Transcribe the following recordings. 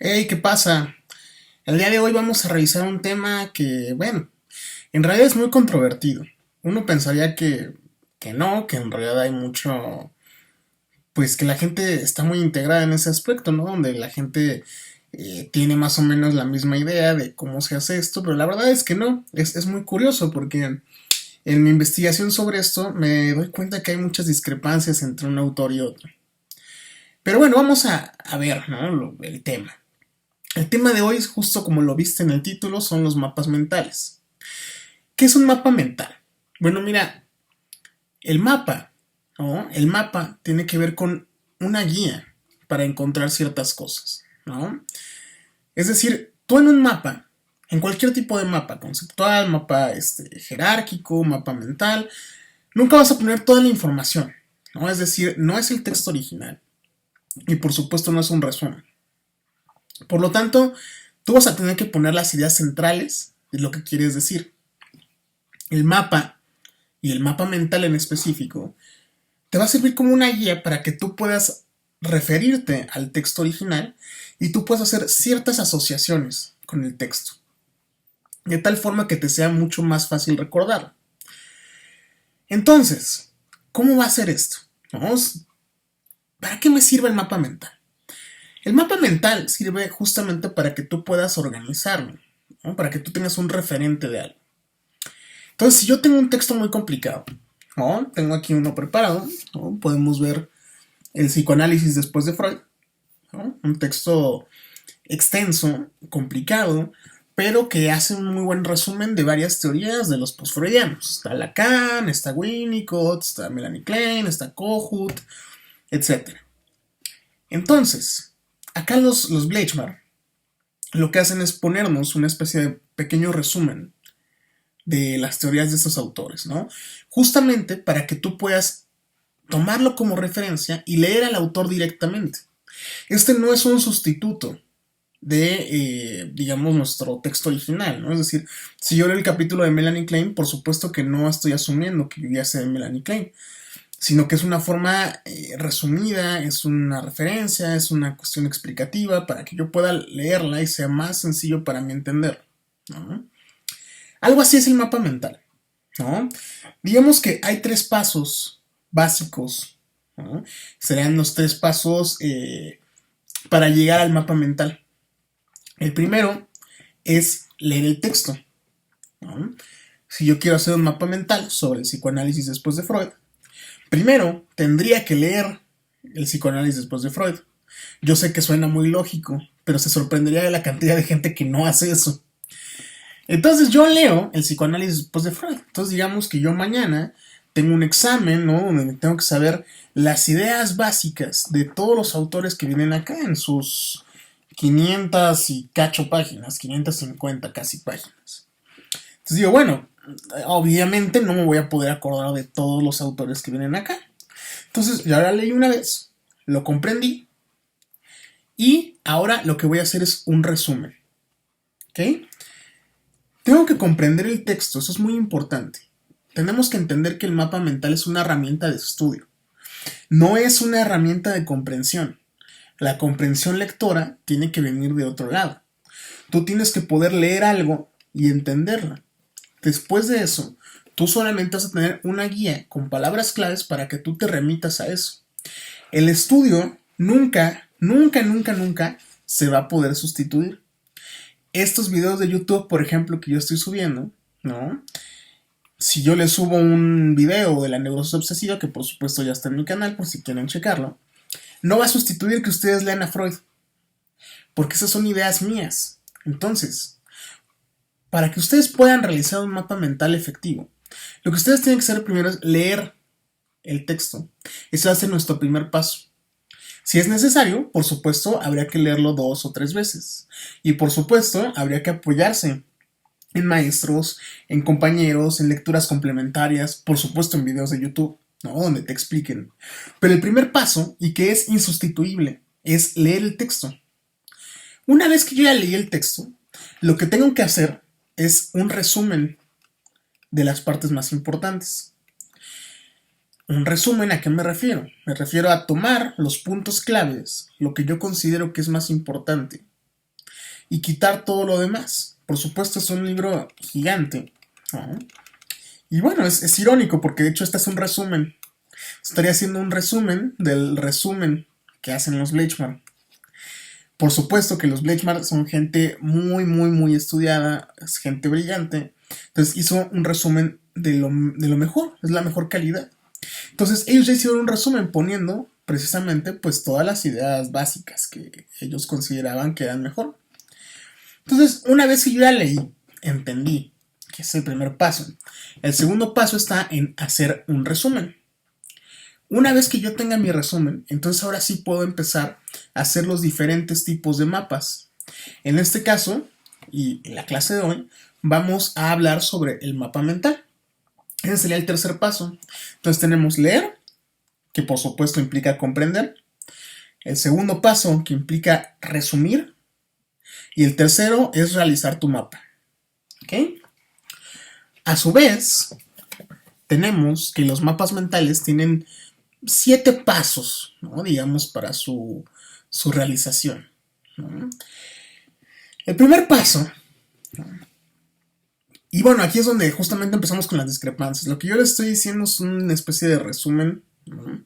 Hey, ¿qué pasa? El día de hoy vamos a revisar un tema que, bueno, en realidad es muy controvertido. Uno pensaría que no, que en realidad hay mucho, pues que la gente está muy integrada en ese aspecto, ¿no? Donde la gente tiene más o menos la misma idea de cómo se hace esto, pero la verdad es que no. Es muy curioso porque en mi investigación sobre esto me doy cuenta que hay muchas discrepancias entre un autor y otro. Pero bueno, vamos a ver, ¿no? El tema. El tema de hoy, justo como lo viste en el título, son los mapas mentales. ¿Qué es un mapa mental? Bueno, mira, el mapa, ¿no? El mapa tiene que ver con una guía para encontrar ciertas cosas, ¿no? Es decir, tú en un mapa, en cualquier tipo de mapa, conceptual, mapa jerárquico, mapa mental, nunca vas a poner toda la información, ¿no? Es decir, no es el texto original y por supuesto no es un resumen. Por lo tanto, tú vas a tener que poner las ideas centrales de lo que quieres decir. El mapa y el mapa mental en específico te va a servir como una guía para que tú puedas referirte al texto original y tú puedas hacer ciertas asociaciones con el texto, de tal forma que te sea mucho más fácil recordar. Entonces, ¿cómo va a ser esto? Vamos, ¿para qué me sirve el mapa mental? El mapa mental sirve justamente para que tú puedas organizarlo, ¿no? Para que tú tengas un referente de algo. Entonces, si yo tengo un texto muy complicado, ¿no? Tengo aquí uno preparado, ¿no? Podemos ver el psicoanálisis después de Freud, ¿no? Un texto extenso, complicado, pero que hace un muy buen resumen de varias teorías de los postfreudianos. Está Lacan, está Winnicott, está Melanie Klein, está Kohut, etc. Entonces, acá los Bleichmar lo que hacen es ponernos una especie de pequeño resumen de las teorías de estos autores, ¿no? Justamente para que tú puedas tomarlo como referencia y leer al autor directamente. Este no es un sustituto de, digamos, nuestro texto original, ¿no? Es decir, si yo leo el capítulo de Melanie Klein, por supuesto que no estoy asumiendo que yo ya sé de Melanie Klein, sino que es una forma resumida, es una referencia, es una cuestión explicativa para que yo pueda leerla y sea más sencillo para mí entender, ¿no? Algo así es el mapa mental, ¿no? Digamos que hay tres pasos básicos, ¿no? Serían los tres pasos para llegar al mapa mental. El primero es leer el texto, ¿no? Si yo quiero hacer un mapa mental sobre el psicoanálisis después de Freud, primero tendría que leer el psicoanálisis después de Freud. Yo sé que suena muy lógico, pero se sorprendería de la cantidad de gente que no hace eso. Entonces yo leo el psicoanálisis después de Freud. Entonces digamos que yo mañana tengo un examen, ¿no? Donde tengo que saber las ideas básicas de todos los autores que vienen acá en sus 500 y cacho páginas, 550 casi páginas. Entonces digo, bueno, obviamente no me voy a poder acordar de todos los autores que vienen acá. Entonces ya la leí una vez, lo comprendí y ahora lo que voy a hacer es un resumen. ¿Ok? Tengo que comprender el texto, eso es muy importante. Tenemos que entender que el mapa mental es una herramienta de estudio, no es una herramienta de comprensión. La comprensión lectora tiene que venir de otro lado. Tú tienes que poder leer algo y entenderla. Después de eso, tú solamente vas a tener una guía con palabras claves para que tú te remitas a eso. El estudio nunca, nunca, nunca, nunca se va a poder sustituir. Estos videos de YouTube, por ejemplo, que yo estoy subiendo, ¿no? Si yo les subo un video de la neurosis obsesiva, que por supuesto ya está en mi canal por si quieren checarlo, no va a sustituir que ustedes lean a Freud, porque esas son ideas mías. Entonces, para que ustedes puedan realizar un mapa mental efectivo, lo que ustedes tienen que hacer primero es leer el texto. Ese va a ser nuestro primer paso. Si es necesario, por supuesto, habría que leerlo 2 o 3 veces. Y por supuesto, habría que apoyarse en maestros, en compañeros, en lecturas complementarias, por supuesto en videos de YouTube, ¿no? Donde te expliquen. Pero el primer paso, y que es insustituible, es leer el texto. Una vez que yo ya leí el texto, lo que tengo que hacer es un resumen de las partes más importantes. Un resumen, ¿a qué me refiero? Me refiero a tomar los puntos claves, lo que yo considero que es más importante, y quitar todo lo demás. Por supuesto, es un libro gigante, ¿no? Y bueno, es irónico porque de hecho este es un resumen. Estaría haciendo un resumen del resumen que hacen los Bleichmar. Por supuesto que los Bleichmar son gente muy, muy, muy estudiada, es gente brillante. Entonces hizo un resumen de lo mejor, es la mejor calidad. Entonces ellos ya hicieron un resumen poniendo precisamente pues todas las ideas básicas que ellos consideraban que eran mejor. Entonces una vez que yo ya leí, entendí que es el primer paso. El segundo paso está en hacer un resumen. Una vez que yo tenga mi resumen, entonces ahora sí puedo empezar a hacer los diferentes tipos de mapas. En este caso, y en la clase de hoy, vamos a hablar sobre el mapa mental. Ese sería el tercer paso. Entonces tenemos leer, que por supuesto implica comprender. El segundo paso, que implica resumir. Y el tercero es realizar tu mapa. ¿Ok? A su vez, tenemos que los mapas mentales tienen 7 pasos, ¿no? Digamos, para su realización, ¿no? El primer paso, y bueno, aquí es donde justamente empezamos con las discrepancias. Lo que yo les estoy diciendo es una especie de resumen, ¿no?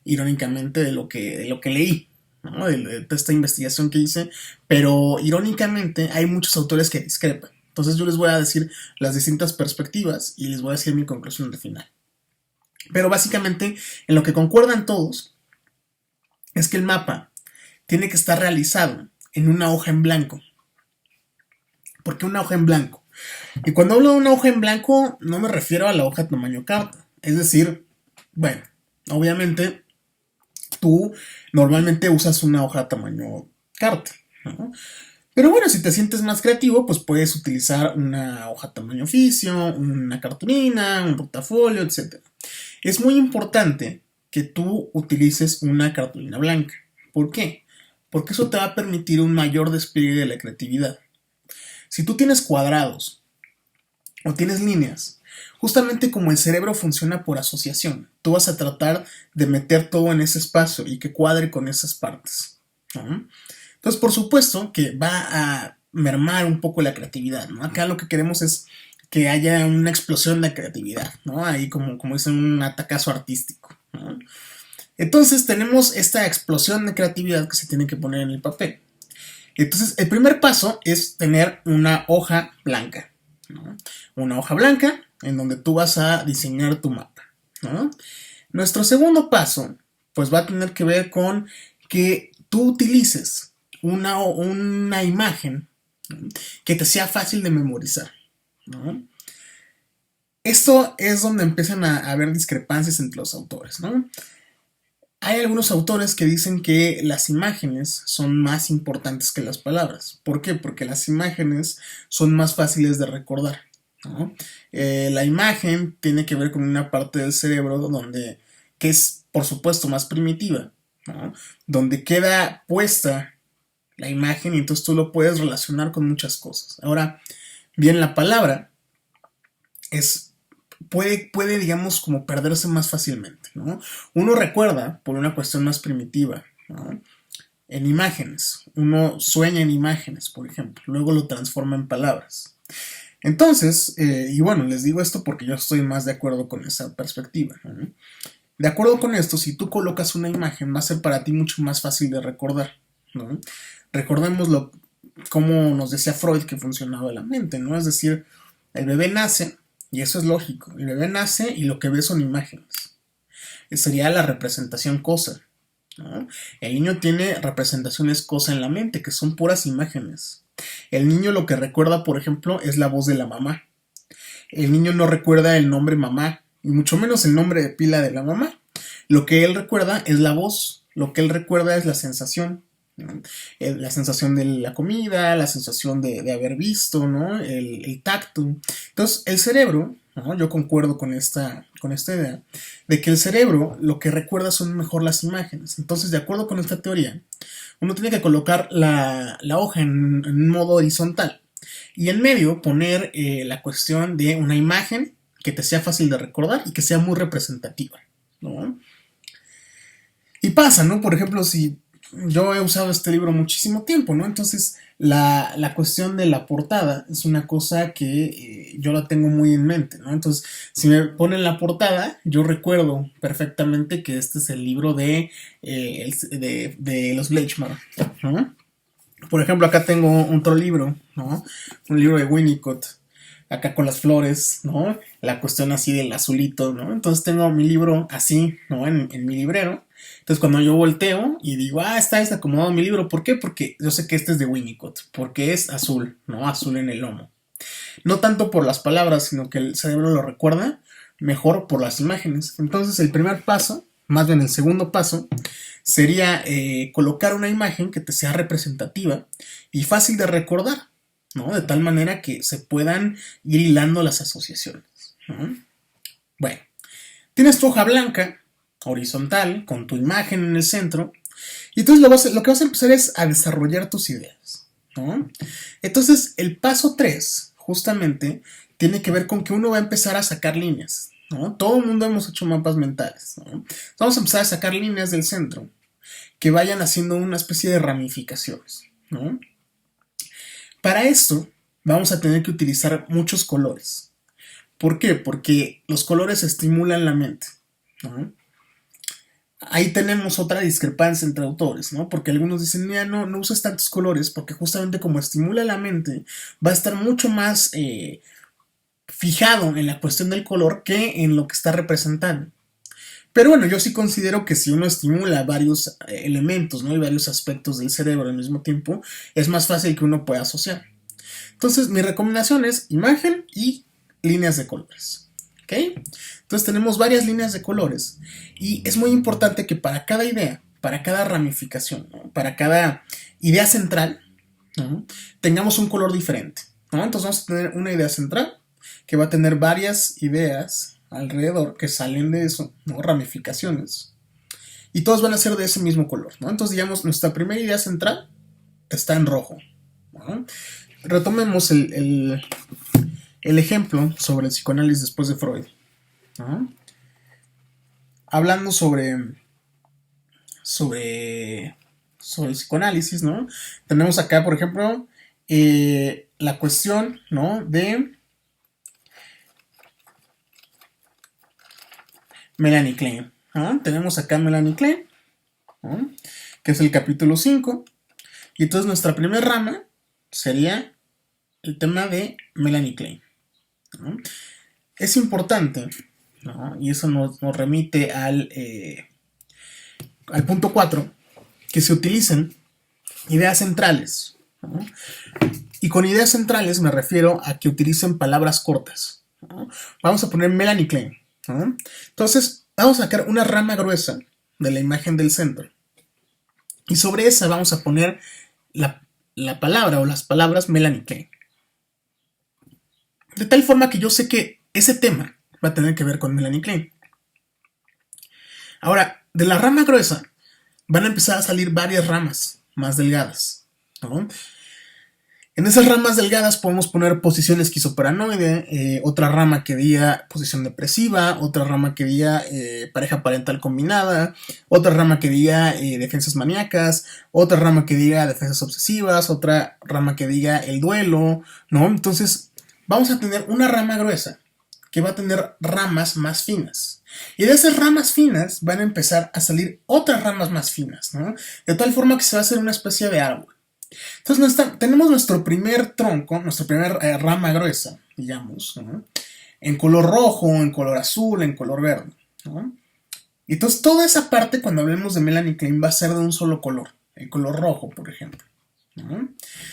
Irónicamente, de lo que leí, ¿no? De esta investigación que hice, pero irónicamente hay muchos autores que discrepan. Entonces yo les voy a decir las distintas perspectivas y les voy a decir mi conclusión al final. Pero básicamente, en lo que concuerdan todos, es que el mapa tiene que estar realizado en una hoja en blanco. ¿Por qué una hoja en blanco? Y cuando hablo de una hoja en blanco, no me refiero a la hoja tamaño carta. Es decir, bueno, obviamente tú normalmente usas una hoja tamaño carta, ¿no? Pero bueno, si te sientes más creativo, pues puedes utilizar una hoja tamaño oficio, una cartulina, un portafolio, etc. Es muy importante que tú utilices una cartulina blanca. ¿Por qué? Porque eso te va a permitir un mayor despliegue de la creatividad. Si tú tienes cuadrados o tienes líneas, justamente como el cerebro funciona por asociación, tú vas a tratar de meter todo en ese espacio y que cuadre con esas partes, ¿no? Entonces, por supuesto que va a mermar un poco la creatividad, ¿no? Acá lo que queremos es que haya una explosión de creatividad, ¿no? Ahí como dicen, un atacazo artístico, ¿no? Entonces tenemos esta explosión de creatividad que se tiene que poner en el papel. Entonces el primer paso es tener una hoja blanca, ¿no? Una hoja blanca en donde tú vas a diseñar tu mapa, ¿no? Nuestro segundo paso pues va a tener que ver con que tú utilices una imagen, ¿no?, que te sea fácil de memorizar, ¿no? Esto es donde empiezan a haber discrepancias entre los autores, ¿no? Hay algunos autores que dicen que las imágenes son más importantes que las palabras. ¿Por qué? Porque las imágenes son más fáciles de recordar, ¿no? La imagen tiene que ver con una parte del cerebro que es, por supuesto, más primitiva, ¿no? Donde queda puesta la imagen y entonces tú lo puedes relacionar con muchas cosas. Ahora, bien, la palabra puede, digamos, como perderse más fácilmente, ¿no? Uno recuerda por una cuestión más primitiva, ¿no?, en imágenes. Uno sueña en imágenes, por ejemplo. Luego lo transforma en palabras. Entonces, y bueno, les digo esto porque yo estoy más de acuerdo con esa perspectiva, ¿no? De acuerdo con esto, si tú colocas una imagen, va a ser para ti mucho más fácil de recordar, ¿no? Recordémoslo como nos decía Freud que funcionaba la mente, ¿no? Es decir, el bebé nace, y eso es lógico, el bebé nace y lo que ve son imágenes. Sería la representación cosa, ¿no? El niño tiene representaciones cosa en la mente, que son puras imágenes. El niño lo que recuerda, por ejemplo, es la voz de la mamá. El niño no recuerda el nombre mamá, y mucho menos el nombre de pila de la mamá. Lo que él recuerda es la voz, lo que él recuerda es la sensación. La sensación de la comida, la sensación de haber visto, ¿no? El tacto. Entonces, el cerebro, ¿no?, yo concuerdo con esta idea, de que el cerebro lo que recuerda son mejor las imágenes. Entonces, de acuerdo con esta teoría, uno tiene que colocar la hoja en un modo horizontal y en medio poner la cuestión de una imagen que te sea fácil de recordar y que sea muy representativa, ¿no? Y pasa, ¿no? Por ejemplo, si yo he usado este libro muchísimo tiempo, ¿no? Entonces, la cuestión de la portada es una cosa que yo la tengo muy en mente, ¿no? Entonces, si me ponen la portada, yo recuerdo perfectamente que este es el libro de los Bleichmar, ¿no? Por ejemplo, acá tengo otro libro, ¿no? Un libro de Winnicott, acá con las flores, ¿no? La cuestión así del azulito, ¿no? Entonces tengo mi libro así, ¿no? En mi librero. Entonces cuando yo volteo y digo, está desacomodado mi libro, ¿por qué? Porque yo sé que este es de Winnicott, porque es azul, ¿no? Azul en el lomo. No tanto por las palabras, sino que el cerebro lo recuerda mejor por las imágenes. Entonces el primer paso, más bien el segundo paso, sería colocar una imagen que te sea representativa y fácil de recordar, ¿no? De tal manera que se puedan ir hilando las asociaciones, ¿no? Bueno, tienes tu hoja blanca, horizontal, con tu imagen en el centro, y entonces lo que vas a empezar es a desarrollar tus ideas, ¿no? Entonces, el paso 3, justamente, tiene que ver con que uno va a empezar a sacar líneas, ¿no? Todo el mundo hemos hecho mapas mentales, ¿no? Vamos a empezar a sacar líneas del centro que vayan haciendo una especie de ramificaciones, ¿no? Para esto vamos a tener que utilizar muchos colores. ¿Por qué? Porque los colores estimulan la mente, ¿no? Ahí tenemos otra discrepancia entre autores, ¿no? Porque algunos dicen, mira, no uses tantos colores, porque justamente como estimula la mente, va a estar mucho más fijado en la cuestión del color que en lo que está representando. Pero bueno, yo sí considero que si uno estimula varios elementos, ¿no? Y varios aspectos del cerebro al mismo tiempo, es más fácil que uno pueda asociar. Entonces, mi recomendación es imagen y líneas de colores. ¿Ok? Entonces, tenemos varias líneas de colores y es muy importante que para cada idea, para cada ramificación, ¿no? Para cada idea central, ¿no? Tengamos un color diferente, ¿no? Entonces, vamos a tener una idea central que va a tener varias ideas alrededor que salen de eso, ¿no? Ramificaciones. Y todos van a ser de ese mismo color, ¿no? Entonces, digamos, nuestra primera idea central está en rojo, ¿no? Retomemos el ejemplo sobre el psicoanálisis después de Freud, ¿no? Hablando sobre el psicoanálisis, ¿no? Tenemos acá, por ejemplo, la cuestión, ¿no? De Melanie Klein, ¿no? Tenemos acá Melanie Klein, ¿no? Que es el capítulo 5, y entonces nuestra primera rama sería el tema de Melanie Klein, ¿no? Es importante, ¿no? Y eso nos remite al punto 4, que se utilicen ideas centrales, ¿no? Y con ideas centrales me refiero a que utilicen palabras cortas, ¿no? Vamos a poner Melanie Klein, ¿no? Entonces vamos a sacar una rama gruesa de la imagen del centro y sobre esa vamos a poner la palabra o las palabras Melanie Klein, de tal forma que yo sé que ese tema va a tener que ver con Melanie Klein. Ahora, de la rama gruesa van a empezar a salir varias ramas más delgadas, ¿no? En esas ramas delgadas podemos poner posición esquizoparanoide, otra rama que diga posición depresiva, otra rama que diga pareja parental combinada, otra rama que diga defensas maníacas, otra rama que diga defensas obsesivas, otra rama que diga el duelo, ¿no? Entonces vamos a tener una rama gruesa que va a tener ramas más finas. Y de esas ramas finas van a empezar a salir otras ramas más finas, ¿no? De tal forma que se va a hacer una especie de árbol. Entonces tenemos nuestro primer tronco, nuestra primera rama gruesa, digamos, ¿no? En color rojo, en color azul, en color verde, ¿no? Y entonces toda esa parte, cuando hablemos de Melanie Klein, va a ser de un solo color, el color rojo, por ejemplo, ¿no?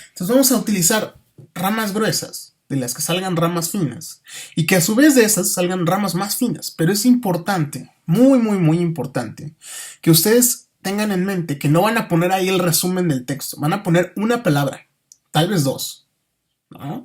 Entonces vamos a utilizar ramas gruesas, de las que salgan ramas finas, y que a su vez de esas salgan ramas más finas. Pero es importante, muy, muy, muy importante, que ustedes tengan en mente que no van a poner ahí el resumen del texto, van a poner una palabra, tal vez dos, ¿no?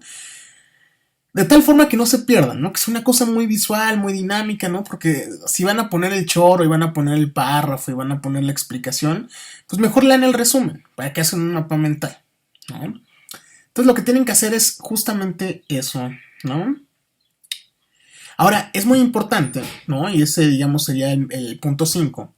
De tal forma que no se pierdan, ¿no? Que es una cosa muy visual, muy dinámica, ¿no? Porque si van a poner el chorro y van a poner el párrafo y van a poner la explicación, pues mejor lean el resumen para que hagan un mapa mental, ¿no? Entonces lo que tienen que hacer es justamente eso, ¿no? Ahora, es muy importante, ¿no? Y ese, digamos, sería el punto 5,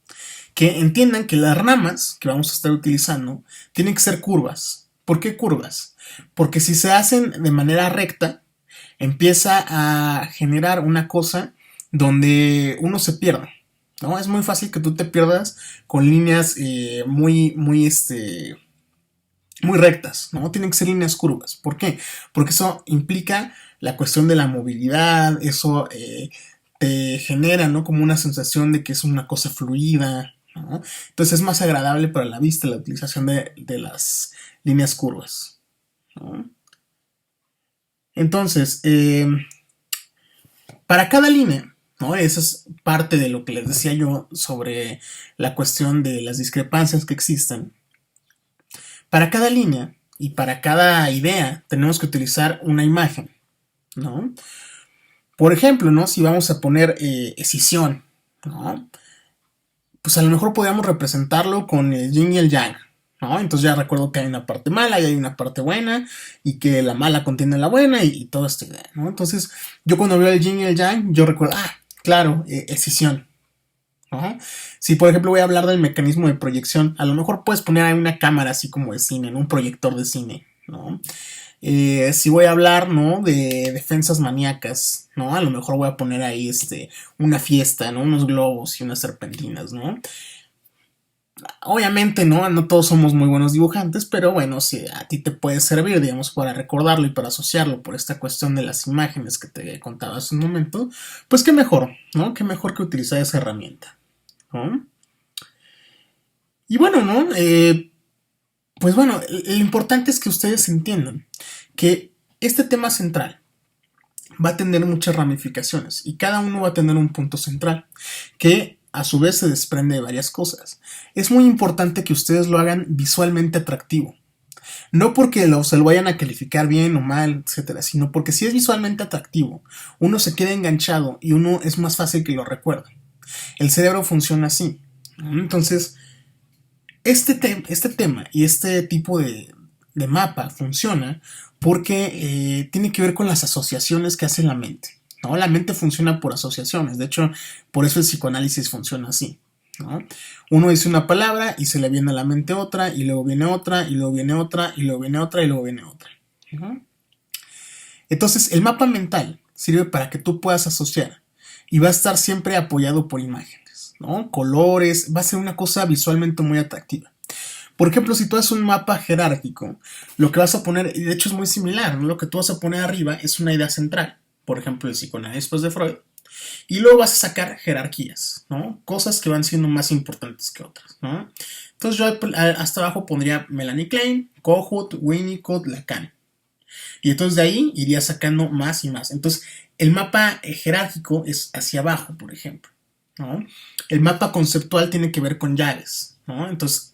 que entiendan que las ramas que vamos a estar utilizando tienen que ser curvas. ¿Por qué curvas? Porque si se hacen de manera recta, empieza a generar una cosa donde uno se pierda, ¿no? Es muy fácil que tú te pierdas con líneas muy rectas, ¿no? Tienen que ser líneas curvas. ¿Por qué? Porque eso implica la cuestión de la movilidad, eso te genera, ¿no? Como una sensación de que es una cosa fluida, ¿no? Entonces es más agradable para la vista la utilización de las líneas curvas, ¿no? Entonces, para cada línea, ¿no? Esa es parte de lo que les decía yo sobre la cuestión de las discrepancias que existen. Para cada línea y para cada idea tenemos que utilizar una imagen, ¿no? Por ejemplo, ¿no? Si vamos a poner escisión, ¿no? Pues a lo mejor podríamos representarlo con el yin y el yang, ¿no? Entonces ya recuerdo que hay una parte mala y hay una parte buena y que la mala contiene la buena y toda esta idea, ¿no? Entonces yo cuando veo el yin y el yang, yo recuerdo, claro, escisión. ¿No? Si por ejemplo voy a hablar del mecanismo de proyección, a lo mejor puedes poner ahí una cámara así como de cine, ¿no? Un proyector de cine, ¿no? Si voy a hablar, ¿no? De defensas maníacas, ¿no? A lo mejor voy a poner ahí una fiesta, ¿no? Unos globos y unas serpentinas, ¿no? Obviamente, ¿no? No todos somos muy buenos dibujantes, pero bueno, si a ti te puede servir, digamos, para recordarlo y para asociarlo por esta cuestión de las imágenes que te contaba hace un momento, pues qué mejor, ¿no? Qué mejor que utilizar esa herramienta, ¿no? Y bueno, ¿no? Pues bueno, lo importante es que ustedes entiendan que este tema central va a tener muchas ramificaciones y cada uno va a tener un punto central que a su vez se desprende de varias cosas. Es muy importante que ustedes lo hagan visualmente atractivo. No porque se lo vayan a calificar bien o mal, etcétera, sino porque si es visualmente atractivo, uno se queda enganchado y uno es más fácil que lo recuerde. El cerebro funciona así. Entonces, este tema y este tipo de mapa funciona porque tiene que ver con las asociaciones que hace la mente, ¿no? La mente funciona por asociaciones, de hecho, por eso el psicoanálisis funciona así, ¿no? Uno dice una palabra y se le viene a la mente otra, y luego viene otra, y luego viene otra, y luego viene otra, y luego viene otra, ¿no? Entonces, el mapa mental sirve para que tú puedas asociar y va a estar siempre apoyado por imágenes, ¿no? Colores, va a ser una cosa visualmente muy atractiva. Por ejemplo, si tú haces un mapa jerárquico, lo que vas a poner, y de hecho es muy similar, ¿no? Lo que tú vas a poner arriba es una idea central, por ejemplo, el psicoanálisis de Freud, y luego vas a sacar jerarquías, ¿no? Cosas que van siendo más importantes que otras, ¿no? Entonces yo hasta abajo pondría Melanie Klein, Kohut, Winnicott, Lacan. Y entonces de ahí iría sacando más y más. Entonces el mapa jerárquico es hacia abajo, por ejemplo, ¿no? El mapa conceptual tiene que ver con llaves, ¿no? Entonces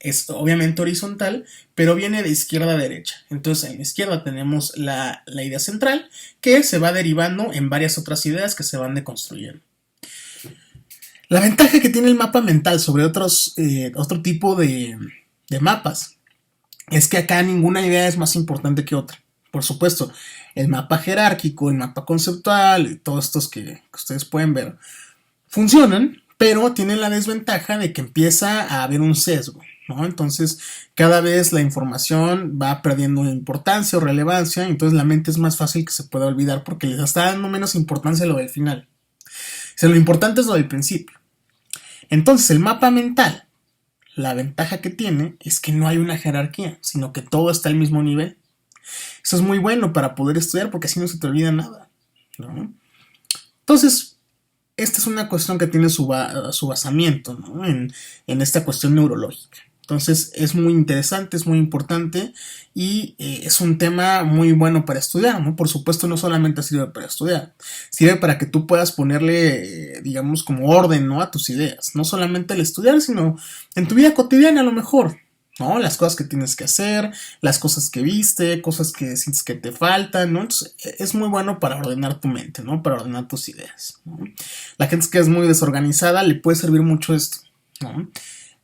es obviamente horizontal, pero viene de izquierda a derecha. Entonces en la izquierda tenemos la idea central que se va derivando en varias otras ideas que se van deconstruyendo. La ventaja que tiene el mapa mental sobre otro tipo de mapas es que acá ninguna idea es más importante que otra. Por supuesto, el mapa jerárquico, el mapa conceptual y todos estos que ustedes pueden ver funcionan, pero tienen la desventaja de que empieza a haber un sesgo, ¿no? Entonces, cada vez la información va perdiendo importancia o relevancia, entonces la mente es más fácil que se pueda olvidar porque les está dando menos importancia a lo del final. O sea, lo importante es lo del principio. Entonces, el mapa mental, la ventaja que tiene es que no hay una jerarquía, sino que todo está al mismo nivel. Eso es muy bueno para poder estudiar porque así no se te olvida nada, ¿no? Entonces, esta es una cuestión que tiene su basamiento, ¿no? en esta cuestión neurológica. Entonces es muy interesante, es muy importante y es un tema muy bueno para estudiar, ¿no? Por supuesto no solamente sirve para estudiar, sirve para que tú puedas ponerle, digamos, como orden, ¿no? A tus ideas, no solamente al estudiar, sino en tu vida cotidiana a lo mejor, ¿no? Las cosas que tienes que hacer, las cosas que viste, cosas que sientes que te faltan, ¿no? Entonces es muy bueno para ordenar tu mente, ¿no? Para ordenar tus ideas, ¿no? La gente que es muy desorganizada le puede servir mucho esto, ¿no?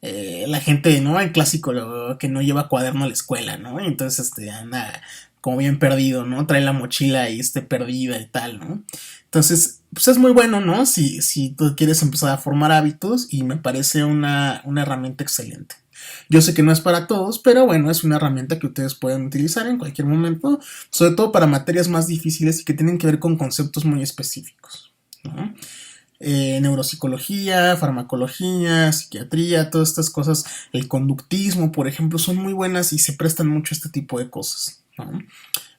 La gente, ¿no? El clásico que no lleva cuaderno a la escuela, ¿no? Y entonces anda como bien perdido, ¿no? Trae la mochila y esté perdida y tal, ¿no? Entonces, pues es muy bueno, ¿no? Si tú quieres empezar a formar hábitos y me parece una herramienta excelente. Yo sé que no es para todos, pero bueno, es una herramienta que ustedes pueden utilizar en cualquier momento, sobre todo para materias más difíciles y que tienen que ver con conceptos muy específicos, ¿no? Neuropsicología, farmacología, psiquiatría, todas estas cosas, el conductismo, por ejemplo, son muy buenas y se prestan mucho a este tipo de cosas, ¿no?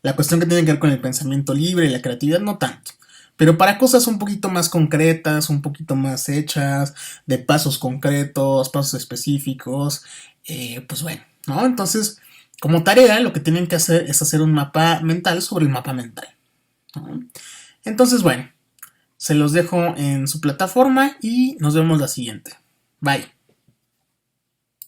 La cuestión que tiene que ver con el pensamiento libre y la creatividad, no tanto. Pero para cosas un poquito más concretas, un poquito más hechas, de pasos concretos, pasos específicos, pues bueno, ¿no? Entonces, como tarea, lo que tienen que hacer es hacer un mapa mental sobre el mapa mental, ¿no? Entonces, bueno, se los dejo en su plataforma y nos vemos la siguiente. Bye.